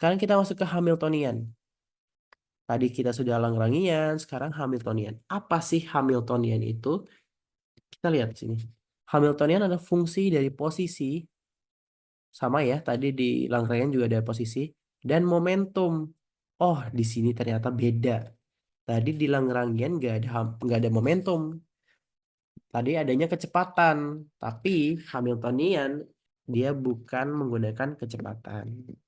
Sekarang kita masuk ke Hamiltonian. Tadi kita sudah Lagrangian, sekarang Hamiltonian. Apa sih Hamiltonian itu? Kita lihat di sini. Hamiltonian adalah fungsi dari posisi, sama ya, tadi di Lagrangian juga ada posisi, dan momentum. Oh, di sini ternyata beda. Tadi di Lagrangian nggak ada momentum. Tadi adanya kecepatan, tapi Hamiltonian dia bukan menggunakan kecepatan.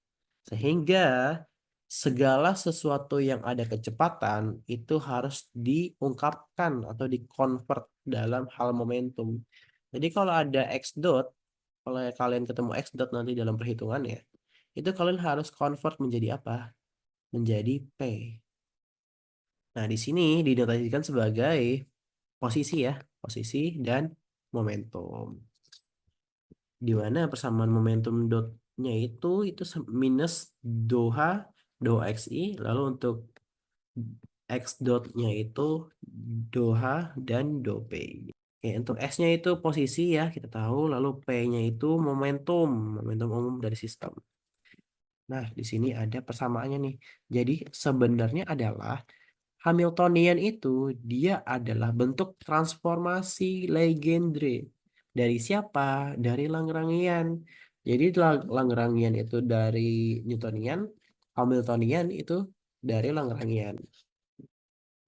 Sehingga segala sesuatu yang ada kecepatan itu harus diungkapkan atau dikonvert dalam hal momentum. Jadi kalau ada x dot, kalau kalian ketemu x dot nanti dalam perhitungannya, itu kalian harus convert menjadi apa? Menjadi p. Nah, di sini dinotasikan sebagai posisi ya, posisi dan momentum. Di mana persamaan momentum dotnya itu minus dou h dou xi, lalu untuk x dotnya itu dou h dan dou p. Oke, untuk x-nya itu posisi ya kita tahu, lalu p-nya itu momentum, momentum umum dari sistem. Nah, di sini ada persamaannya nih. Jadi sebenarnya adalah Hamiltonian itu dia adalah bentuk transformasi Legendre. Dari siapa? Dari Lagrangian. Jadi Lagrangian itu dari Newtonian, Hamiltonian itu dari Lagrangian.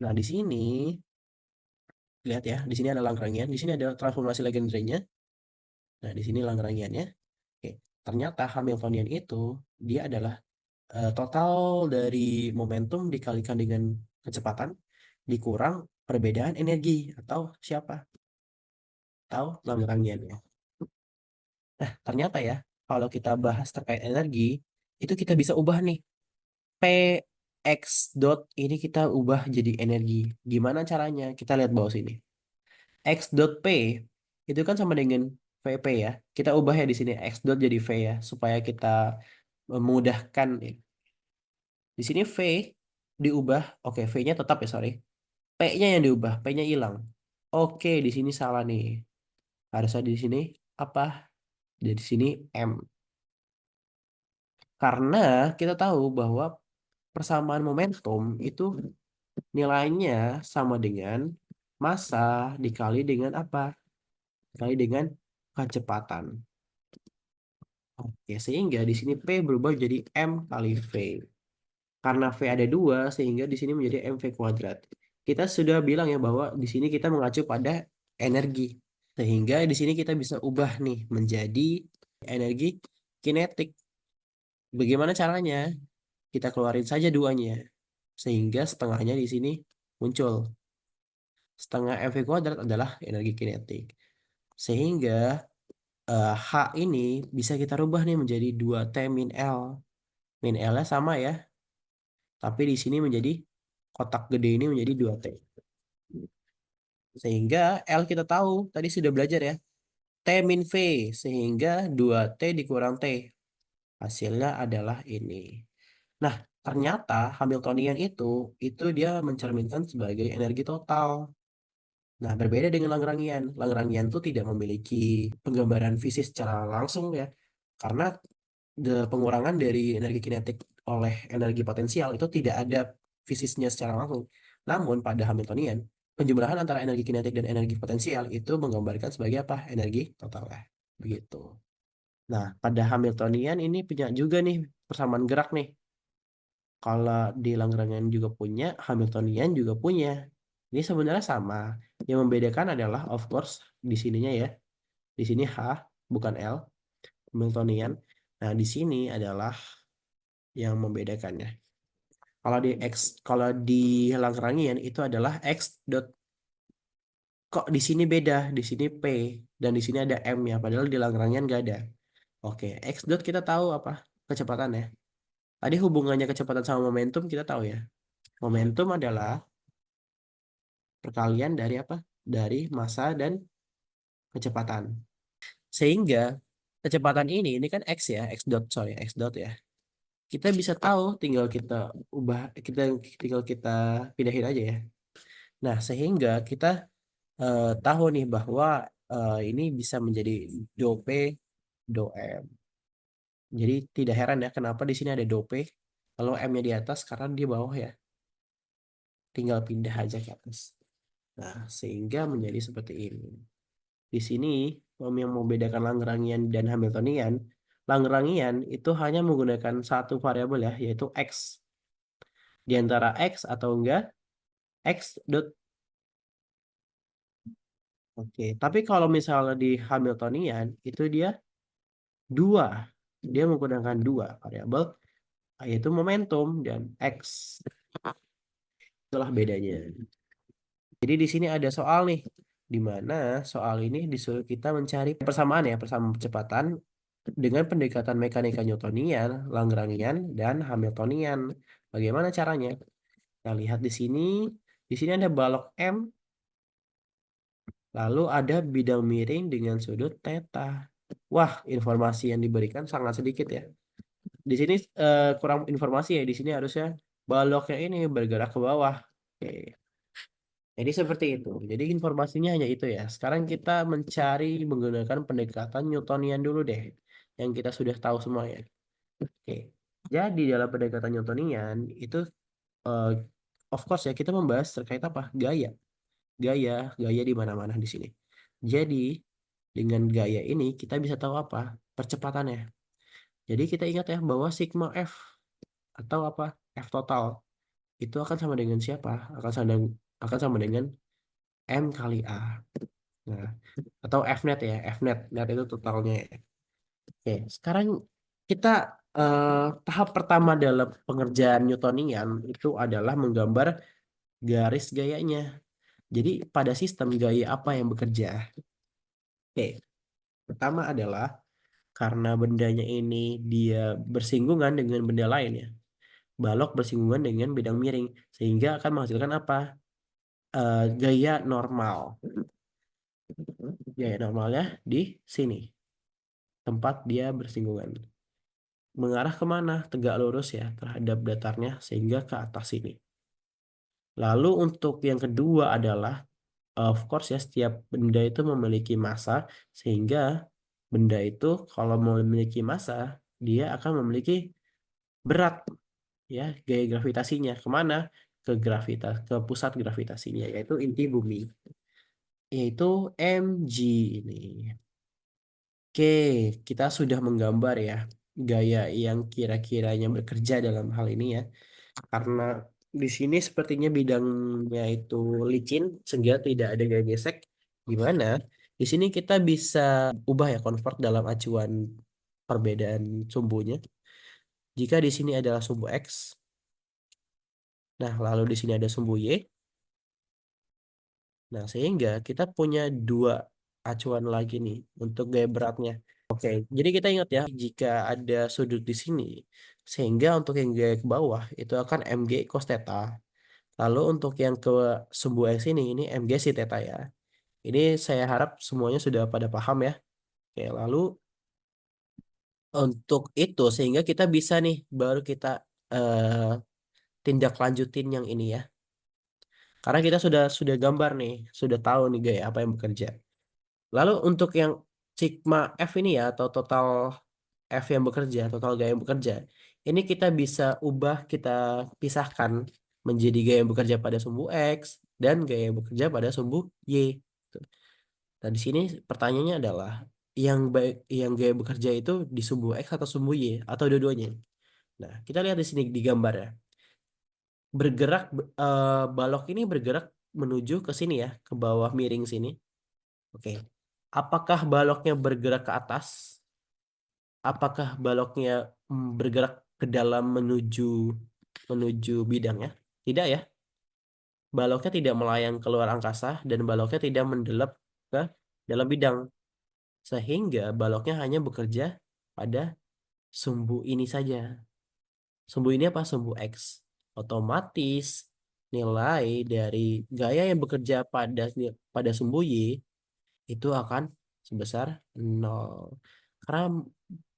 Nah, di sini lihat ya, di sini ada Lagrangian, di sini ada transformasi Legendre-nya. Nah, di sini Lagrangiannya. Oke, ternyata Hamiltonian itu dia adalah total dari momentum dikalikan dengan kecepatan dikurang perbedaan energi atau siapa? Tahu Lagrangian ya. Nah, ternyata ya, kalau kita bahas terkait energi, itu kita bisa ubah nih. P X dot ini kita ubah jadi energi. Gimana caranya? Kita lihat bawah sini. X dot P itu kan sama dengan VP ya. Kita ubah ya di sini X dot jadi V ya, supaya kita memudahkan ya. Di sini V diubah, oke V-nya tetap ya sorry. P-nya yang diubah, P-nya hilang. Oke, di sini salah nih. Harusnya di sini apa? Di sini M. Karena kita tahu bahwa persamaan momentum itu nilainya sama dengan massa dikali dengan apa? Dikali dengan kecepatan. Oke, sehingga di sini P berubah jadi M kali V. Karena V ada dua, sehingga di sini menjadi MV kuadrat. Kita sudah bilang ya bahwa di sini kita mengacu pada energi. Sehingga di sini kita bisa ubah nih menjadi energi kinetik. Bagaimana caranya? Kita keluarin saja duanya. Sehingga setengahnya di sini muncul. Setengah MV kuadrat adalah energi kinetik. Sehingga H ini bisa kita rubah nih menjadi 2T min L. Min L-nya sama ya. Tapi di sini menjadi kotak gede ini menjadi 2T. Sehingga L kita tahu, tadi sudah belajar ya. T min V, sehingga 2T dikurang T. Hasilnya adalah ini. Nah, ternyata Hamiltonian itu dia mencerminkan sebagai energi total. Nah, berbeda dengan Lagrangian. Lagrangian itu tidak memiliki penggambaran fisik secara langsung ya. Karena pengurangan dari energi kinetik oleh energi potensial itu tidak ada fisiknya secara langsung. Namun pada Hamiltonian, penjumlahan antara energi kinetik dan energi potensial itu menggambarkan sebagai apa? Energi total ya. Begitu. Nah, pada Hamiltonian ini punya juga nih persamaan gerak nih. Kalau di Lagrangian juga punya, Hamiltonian juga punya. Ini sebenarnya sama. Yang membedakan adalah of course di sininya ya. Di sini H bukan L, Hamiltonian. Nah, di sini adalah yang membedakannya. Kalau di Lagrangian itu adalah x dot, kok di sini beda, di sini P dan di sini ada M ya, padahal di Lagrangian nggak ada. Oke, x dot kita tahu apa? Kecepatan ya. Tadi hubungannya kecepatan sama momentum kita tahu ya. Momentum adalah perkalian dari apa? Dari massa dan kecepatan. Sehingga kecepatan ini kan x ya, x dot sorry, x dot ya. Kita bisa tahu tinggal kita ubah, tinggal kita pindahin aja ya. Nah, sehingga kita tahu nih bahwa ini bisa menjadi do P, do M. Jadi tidak heran ya kenapa di sini ada dope. Kalau M-nya di atas karena di bawah ya. Tinggal pindah aja ke atas. Nah, sehingga menjadi seperti ini. Di sini yang membedakan Lagrangian dan Hamiltonian, Lagrangian itu hanya menggunakan satu variabel ya, yaitu X. Di antara X atau enggak, X dot. Oke, tapi kalau misalnya di Hamiltonian, itu dia dua. Dia menggunakan dua variabel, yaitu momentum dan X. Itulah bedanya. Jadi di sini ada soal nih, di mana soal ini disuruh kita mencari persamaan ya, persamaan kecepatan dengan pendekatan mekanika Newtonian, Lagrangian, dan Hamiltonian. Bagaimana caranya? Kita lihat di sini. Di sini ada balok M, lalu ada bidang miring dengan sudut theta. Wah, informasi yang diberikan sangat sedikit ya. Di sini kurang informasi ya. Di sini harusnya baloknya ini bergerak ke bawah. Oke. Jadi seperti itu. Jadi informasinya hanya itu ya. Sekarang kita mencari menggunakan pendekatan Newtonian dulu deh. Yang kita sudah tahu semua ya. Oke. Jadi dalam pendekatan Newtonian itu eh, of course ya kita membahas terkait apa? Gaya. Gaya, gaya di mana-mana di sini. Jadi dengan gaya ini kita bisa tahu apa? Percepatannya. Jadi kita ingat ya bahwa sigma F atau apa? F total itu akan sama dengan siapa? Akan sama dengan M kali A. Nah, atau Fnet ya, Fnet. Net itu totalnya ya. Oke, sekarang kita eh, tahap pertama dalam pengerjaan Newtonian itu adalah menggambar garis gayanya. Jadi pada sistem gaya apa yang bekerja? Oke, pertama adalah karena bendanya ini dia bersinggungan dengan benda lain ya. Balok bersinggungan dengan bidang miring sehingga akan menghasilkan apa? Gaya normal. Gaya normalnya di sini tempat dia bersinggungan. Mengarah kemana? Tegak lurus ya terhadap datarnya sehingga ke atas sini. Lalu untuk yang kedua adalah of course ya setiap benda itu memiliki massa sehingga benda itu kalau memiliki massa dia akan memiliki berat ya gaya gravitasinya kemana? Ke pusat gravitasinya yaitu inti bumi yaitu mg ini. Oke, kita sudah menggambar ya gaya yang kira-kiranya bekerja dalam hal ini ya. Karena di sini sepertinya bidangnya itu licin sehingga tidak ada gaya gesek. Gimana? Di sini kita bisa ubah ya convert dalam acuan perbedaan sumbunya. Jika di sini adalah sumbu X, nah lalu di sini ada sumbu Y. Nah, sehingga kita punya dua acuan lagi nih untuk gaya beratnya. Oke, jadi kita ingat ya, jika ada sudut di sini, sehingga untuk yang gaya ke bawah itu akan mg cos theta. Lalu untuk yang ke sumbu X ini mg sin theta ya. Ini saya harap semuanya sudah pada paham ya. Oke, lalu untuk itu sehingga kita bisa nih baru kita eh, tindak lanjutin yang ini ya. Karena kita sudah gambar nih, sudah tahu nih gaya apa yang bekerja. Lalu untuk yang sigma F ini ya atau total F yang bekerja, total gaya yang bekerja. Ini kita bisa ubah, kita pisahkan menjadi gaya yang bekerja pada sumbu X dan gaya yang bekerja pada sumbu Y. Nah, di sini pertanyaannya adalah yang gaya bekerja itu di sumbu X atau sumbu Y atau dua-duanya. Nah, kita lihat di sini di gambar ya. Balok ini bergerak menuju ke sini ya, ke bawah miring sini. Oke. Apakah baloknya bergerak ke atas? Apakah baloknya bergerak ke dalam menuju menuju bidangnya? Tidak ya. Baloknya tidak melayang keluar angkasa dan baloknya tidak mendelep ke dalam bidang. Sehingga baloknya hanya bekerja pada sumbu ini saja. Sumbu ini apa? Sumbu X. Otomatis nilai dari gaya yang bekerja pada sumbu Y itu akan sebesar nol. Karena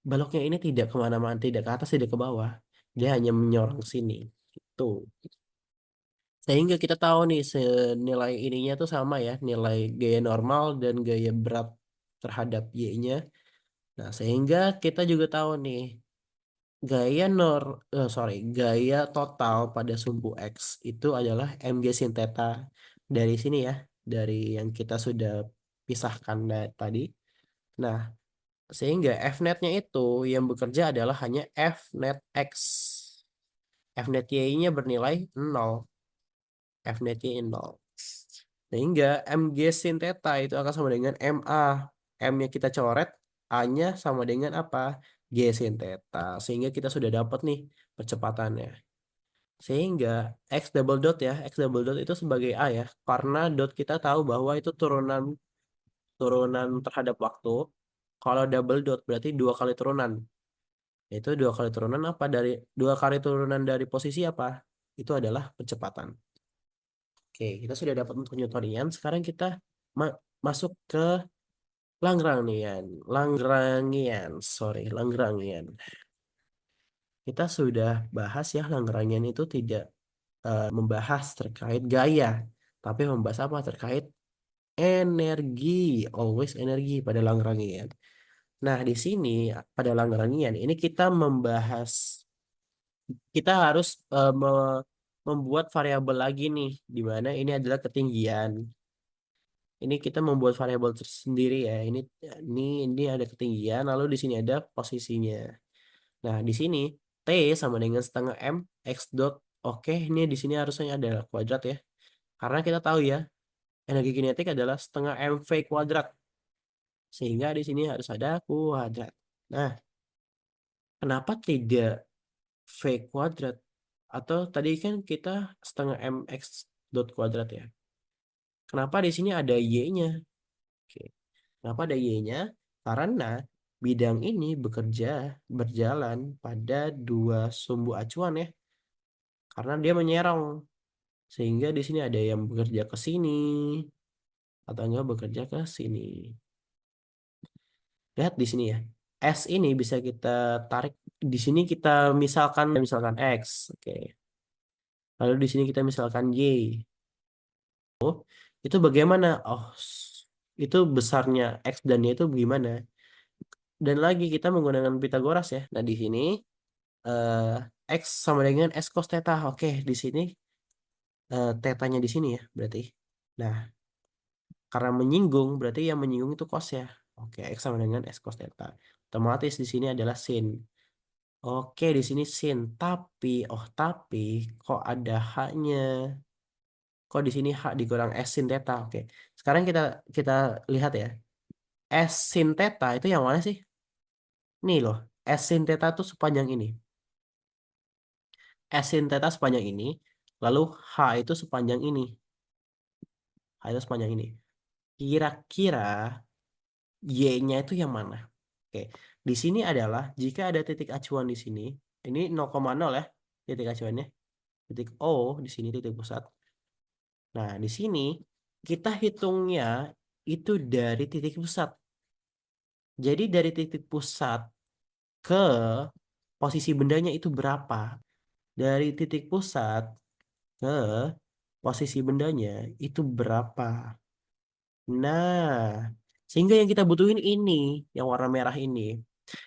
baloknya ini tidak kemana-mana, tidak ke atas, tidak ke bawah. Dia hanya menyorong sini. Itu. Sehingga kita tahu nih senilai ininya tuh sama ya, nilai gaya normal dan gaya berat terhadap Y-nya. Nah, sehingga kita juga tahu nih. Gaya gaya total pada sumbu X itu adalah mg sin theta dari sini ya, dari yang kita sudah pisahkan tadi. Nah, sehingga F-netnya itu yang bekerja adalah hanya F-net X. F-net Y-nya bernilai 0. F-net Y 0. Sehingga mg sin theta itu akan sama dengan MA. M-nya kita coret, A-nya sama dengan apa? G sin theta. Sehingga kita sudah dapat nih percepatannya. Sehingga X double dot ya, X double dot itu sebagai A ya. Karena dot kita tahu bahwa itu turunan turunan terhadap waktu. Kalau double dot berarti dua kali turunan. Itu dua kali turunan apa dari dua kali turunan dari posisi apa? Itu adalah percepatan. Oke, kita sudah dapat untuk Newtonian. Sekarang kita masuk ke Lagrangian. Lagrangian. Kita sudah bahas ya, Lagrangian itu tidak membahas terkait gaya, tapi membahas apa? Terkait energi. Always energi pada Lagrangian. Nah, di sini pada Lagrangian ini kita harus membuat variabel lagi nih, di mana ini adalah ketinggian. Ini kita membuat variabel tersendiri ya. Ini ada ketinggian, lalu di sini ada posisinya. Nah, di sini T sama dengan setengah M X dot. Oke, ini di sini harusnya ada kuadrat ya. Karena kita tahu ya, energi kinetik adalah setengah MV kuadrat. Sehingga di sini harus ada kuadrat. Nah, kenapa tidak V kuadrat? Atau tadi kan kita setengah MX dot kuadrat ya. Kenapa di sini ada Y-nya? Oke. Kenapa ada Y-nya? Karena bidang ini berjalan pada dua sumbu acuan ya. Karena dia menyerong. Sehingga di sini ada yang bekerja ke sini atau enggak bekerja ke sini. Lihat di sini ya. S ini bisa kita tarik di sini kita misalkan X, oke. Lalu di sini kita misalkan Y. Itu bagaimana? Oh, itu besarnya X dan Y itu bagaimana? Dan lagi kita menggunakan Pitagoras ya. Nah, di sini X sama dengan S cos theta. Oke, di sini tetanya di sini ya berarti. Nah, karena menyinggung berarti yang menyinggung itu cos ya. Oke, X sama dengan S cos theta. Otomatis di sini adalah sin. Oke, di sini sin. Tapi kok ada H-nya? Kok di sini H dikurang S sin theta? Oke. Sekarang kita kita lihat ya. S sin theta itu yang mana sih? Nih loh, S sin theta itu sepanjang ini. S sin theta sepanjang ini, lalu H itu sepanjang ini. H itu sepanjang ini. Kira-kira Y-nya itu yang mana? Oke, di sini adalah jika ada titik acuan di sini, ini 0,0 ya titik acuannya, titik O di sini titik pusat. Nah, di sini kita hitungnya itu dari titik pusat. Jadi dari titik pusat ke posisi bendanya itu berapa? Dari titik pusat ke posisi bendanya itu berapa? Nah, sehingga yang kita butuhin ini, yang warna merah ini.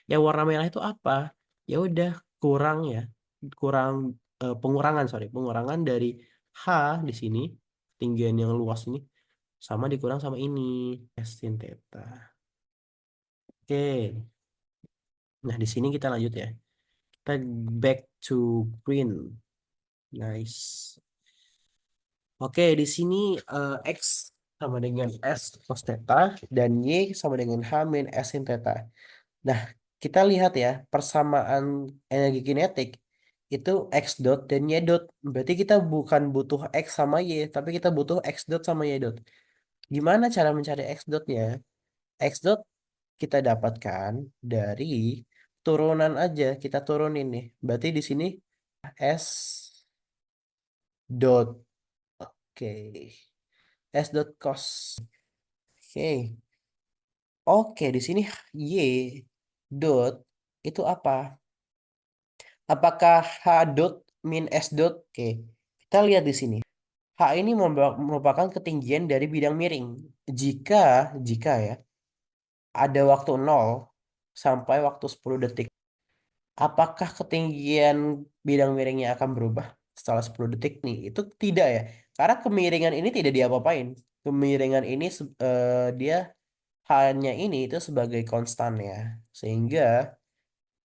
Yang warna merah itu apa? Ya udah kurang ya, kurang pengurangan dari H di sini, ketinggian yang luas ini, sama dikurang sama ini, S sin theta. Oke, nah di sini kita lanjut ya. Kita back to green. Nice. Oke, di sini X sama dengan S cos theta dan Y sama dengan H min S sin theta. Nah, kita lihat ya, persamaan energi kinetik itu X dot dan Y dot. Berarti kita bukan butuh X sama Y, tapi kita butuh X dot sama Y dot. Gimana cara mencari X dotnya? X dot kita dapatkan dari turunan aja, kita turunin nih. Berarti di sini S dot. Oke. S dot cos. Oke. Oke, di sini Y dot itu apa? Apakah H dot min S dot? Oke, kita lihat di sini. H ini merupakan ketinggian dari bidang miring. Jika, jika ya, ada waktu 0 sampai waktu 10 detik. Apakah ketinggian bidang miringnya akan berubah setelah 10 detik nih? Itu tidak ya. Karena kemiringan ini tidak diapa-apain. Kemiringan ini dia hanya ini itu sebagai konstan ya. Sehingga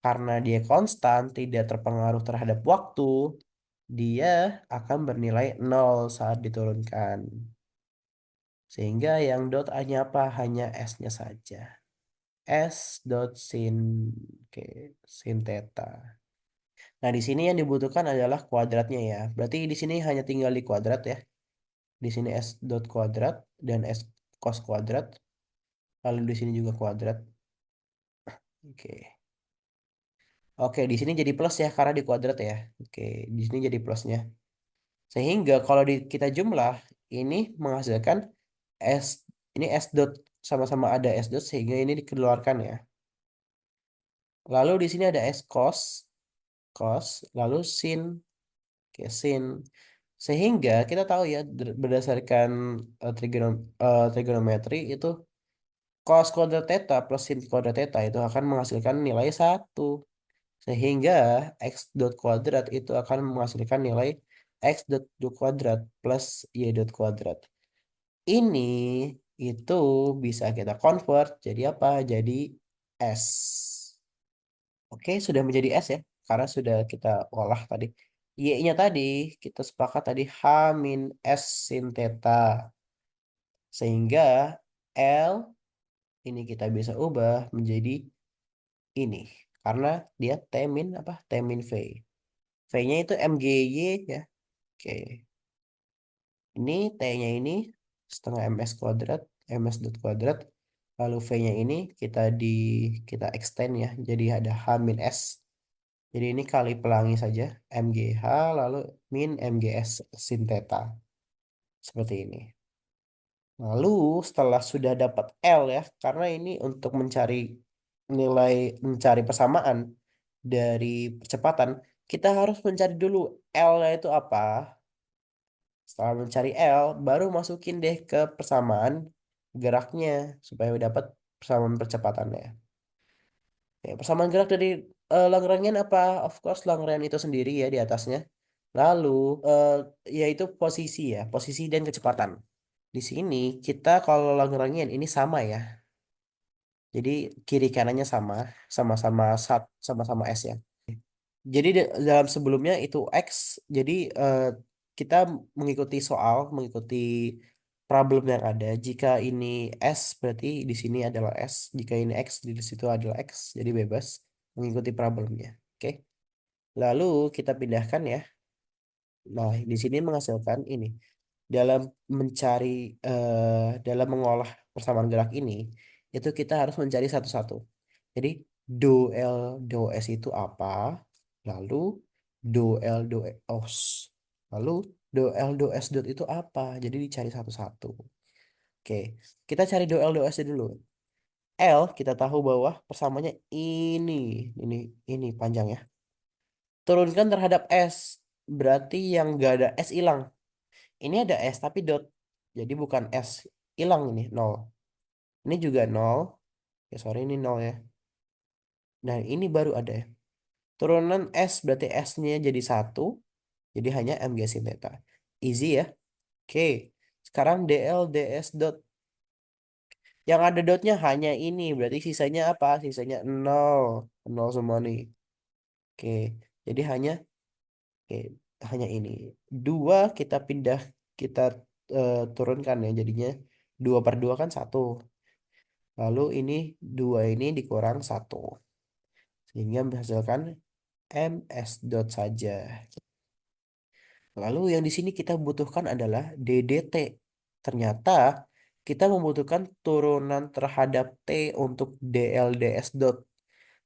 karena dia konstan tidak terpengaruh terhadap waktu, dia akan bernilai nol saat diturunkan. Sehingga yang dot hanya apa? Hanya S-nya saja. S dot sin, oke, sin theta. Nah, di sini yang dibutuhkan adalah kuadratnya ya. Berarti di sini hanya tinggal di kuadrat ya. Di sini S dot kuadrat dan S cos kuadrat. Lalu di sini juga kuadrat. Oke. Oke, di sini jadi plus ya karena di kuadrat ya. Oke, di sini jadi plusnya. Sehingga kalau kita jumlah ini menghasilkan S, ini S dot, sama-sama ada S dot sehingga ini dikeluarkan ya. Lalu di sini ada S cos, cos, lalu sin, oke, sin. Sehingga kita tahu ya berdasarkan trigonometri itu cos kuadrat theta plus sin kuadrat theta itu akan menghasilkan nilai satu. Sehingga x dot kuadrat itu akan menghasilkan nilai x dot kuadrat plus y dot kuadrat. Ini itu bisa kita convert jadi apa? Jadi S. Oke, sudah menjadi S ya. Karena sudah kita olah tadi. Y-nya tadi kita sepakat tadi H min S sin theta. Sehingga L ini kita bisa ubah menjadi ini. Karena dia T min apa? T min V. V-nya itu MGY ya. Oke. Ini T-nya ini setengah MS kuadrat. MS dot kuadrat. Lalu V-nya ini kita extend ya. Jadi ada H min S. Jadi ini kali pelangi saja. MGH lalu min MGS sin theta. Seperti ini. Lalu setelah sudah dapat L ya, karena ini untuk nilai, mencari persamaan dari percepatan, kita harus mencari dulu L-nya itu apa. Setelah mencari L, baru masukin deh ke persamaan geraknya supaya dapat persamaan percepatannya. Oke, persamaan gerak dari Lagrangian apa? Of course Lagrangian itu sendiri ya di atasnya. Lalu eh, yaitu posisi ya, posisi dan kecepatan. Di sini kita kalau Lagrangian ini sama ya. Jadi kiri kanannya sama, sama-sama sama-sama S ya. Jadi dalam sebelumnya itu X, jadi kita mengikuti mengikuti problem yang ada. Jika ini S berarti di sini adalah S. Jika ini X di situ adalah X. Jadi bebas mengikuti problemnya. Oke. Lalu kita pindahkan ya. Nah, di sini menghasilkan ini. Dalam mencari, dalam mengolah persamaan gerak ini, itu kita harus mencari satu-satu. Jadi do L do S itu apa? Lalu do L do os. Lalu do L do S dot itu apa? Jadi dicari satu-satu. Oke, kita cari do L do S dulu. L kita tahu bahwa persamaannya ini, ini, ini panjang ya. Turunkan terhadap S. Berarti yang gak ada S hilang. Ini ada S tapi dot. Jadi bukan S. Hilang ini, nol. Ini juga nol. Ya sorry ini nol ya. Nah ini baru ada ya. Turunan S berarti S-nya jadi satu. Jadi hanya MG sin theta. Easy ya. Oke. Sekarang DL DS dot. Yang ada dotnya hanya ini. Berarti sisanya apa? Sisanya nol. Nol semua nih. Oke. Jadi oke, hanya ini. Dua kita pindah. Kita turunkan ya. Jadinya 2/2 kan satu. Lalu ini dua ini dikurang satu. Sehingga menghasilkan MS dot saja. Lalu yang di sini kita butuhkan adalah DDT. Ternyata kita membutuhkan turunan terhadap T untuk DLDS dot.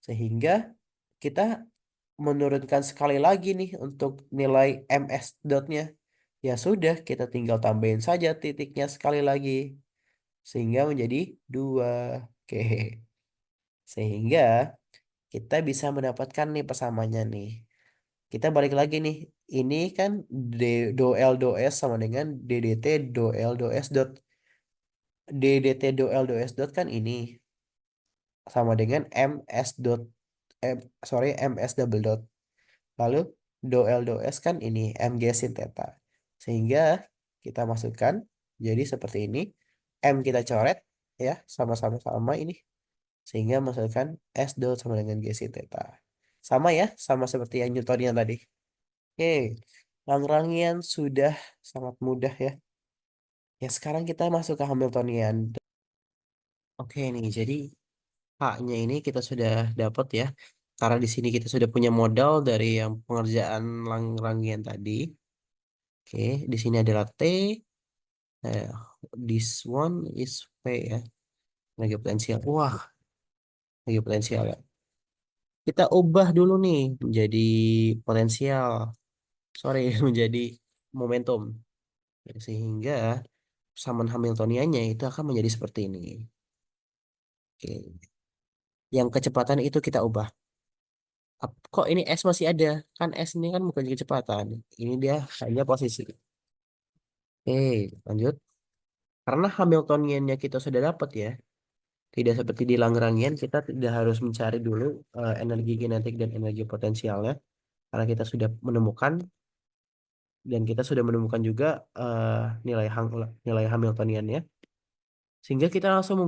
Sehingga kita menurunkan sekali lagi nih untuk nilai MS dotnya. Ya sudah, kita tinggal tambahin saja titiknya sekali lagi. Sehingga menjadi 2. Oke. Sehingga kita bisa mendapatkan nih persamaannya nih. Kita balik lagi nih. Ini kan do L do S sama dengan DDT do L do S dot. DDT do L do S dot kan ini sama dengan MS dot. M, sorry, ms double dot. Lalu do L do S kan ini mg sin theta. Sehingga kita masukkan jadi seperti ini. M kita coret ya sama-sama sama ini. Sehingga masukkan S dot sama dengan G sin theta. Sama ya, sama seperti yang Newtonian tadi. Oke, Lagrangian sudah sangat mudah ya. Ya sekarang kita masuk ke Hamiltonian. Oke nih, jadi H-nya ini kita sudah dapat ya. Karena di sini kita sudah punya modal dari yang pengerjaan Lagrangian tadi. Oke, di sini adalah T. Eh, this one is P ya. Lagi potensial. Wah, lagi potensial ya. Kita ubah dulu nih menjadi potensial. Sorry, menjadi momentum. Sehingga saman Hamiltoniannya itu akan menjadi seperti ini. Oke. Yang kecepatan itu kita ubah. Kok ini S masih ada? Kan S ini kan bukan kecepatan. Ini dia hanya posisi. Oke, lanjut. Karena Hamiltoniannya kita sudah dapat ya. Tidak seperti di Lagrangian, kita tidak harus mencari dulu energi kinetik dan energi potensialnya. Karena kita sudah menemukan dan kita sudah menemukan juga nilai Hamiltoniannya. Sehingga kita langsung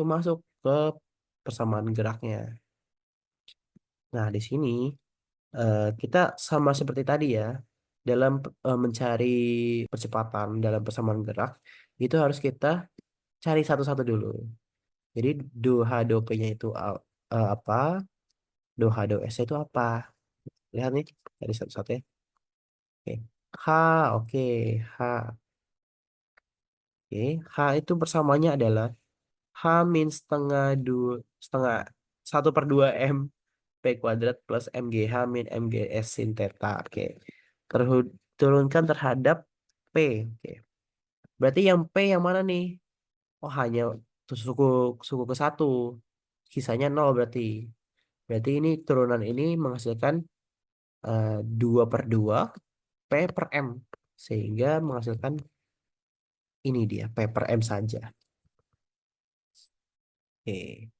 masuk ke persamaan geraknya. Nah, di sini kita sama seperti tadi ya, dalam mencari percepatan dalam persamaan gerak, itu harus kita cari satu-satu dulu. Jadi do H do P-nya itu apa, do H do S itu apa. Lihat nih, dari satu-satu ya. Oke. H, oke, H. Oke, H itu persamaannya adalah H min setengah 1/2 M P kuadrat plus MGH min MGS sin theta. Oke. Turunkan terhadap P. Oke. Berarti yang P yang mana nih? Oh, hanya suku suku ke satu. Sisanya nol berarti. Berarti ini turunan ini menghasilkan eh, 2/2 P per M. Sehingga menghasilkan ini dia P per M saja. Oke.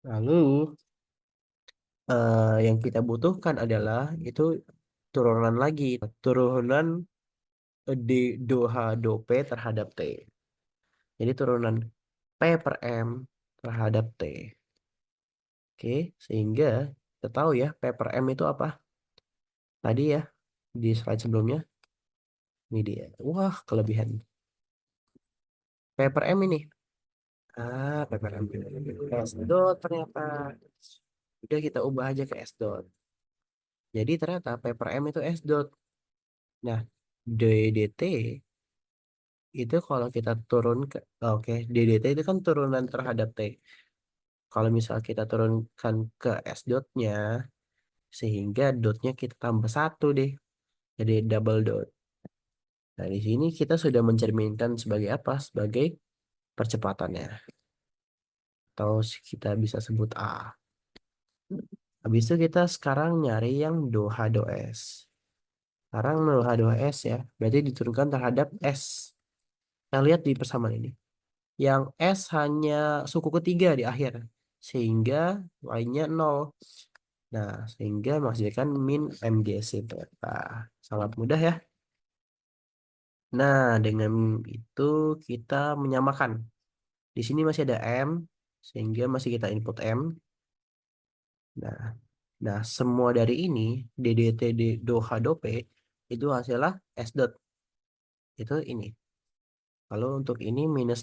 Lalu yang kita butuhkan adalah itu turunan lagi. Turunan do H do P terhadap T. Jadi turunan P per M terhadap T. Oke, sehingga kita tahu ya P per M itu apa? Tadi ya di slide sebelumnya. Ini dia. Wah, kelebihan. P per M ini. P per M. S dot ternyata. Udah kita ubah aja ke S dot. Jadi ternyata P per M itu S dot. Nah, DDT itu kalau kita turun ke, oke, DDT itu kan turunan terhadap T. Kalau misal kita turunkan ke S dotnya, sehingga dotnya kita tambah satu deh, jadi double dot. Nah, di sini kita sudah mencerminkan sebagai apa? Sebagai percepatannya, atau kita bisa sebut A. Habis itu kita sekarang nyari yang do H do S. Sekarang do H do S ya, berarti diturunkan terhadap S. Kita lihat di persamaan ini. Yang S hanya suku ketiga di akhir, sehingga lainnya nol. Nah, sehingga menghasilkan min MGC theta. Sangat mudah ya. Nah, dengan itu kita menyamakan. Di sini masih ada M, sehingga masih kita input M. Nah, semua dari ini, DDT, do, H, do, P, itu hasilnya S dot. Itu ini. Kalau untuk ini minus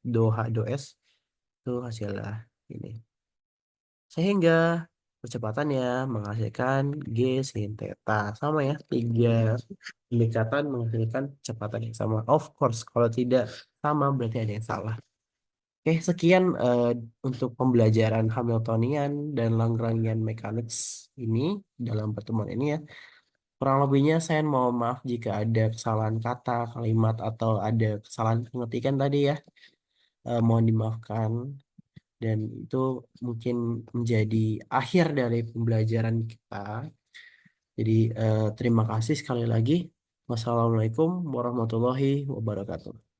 do, H, do, S, itu hasilnya ini. Sehingga kecepatannya menghasilkan G sin theta. Sama ya, tiga pendekatan menghasilkan kecepatan yang sama. Of course, kalau tidak sama berarti ada yang salah. Oke, sekian untuk pembelajaran Hamiltonian dan Lagrangian Mechanics ini dalam pertemuan ini ya. Kurang lebihnya saya mohon maaf jika ada kesalahan kata, kalimat, atau ada kesalahan pengetikan tadi ya. Mohon dimaafkan. Dan itu mungkin menjadi akhir dari pembelajaran kita. Jadi terima kasih sekali lagi. Wassalamualaikum warahmatullahi wabarakatuh.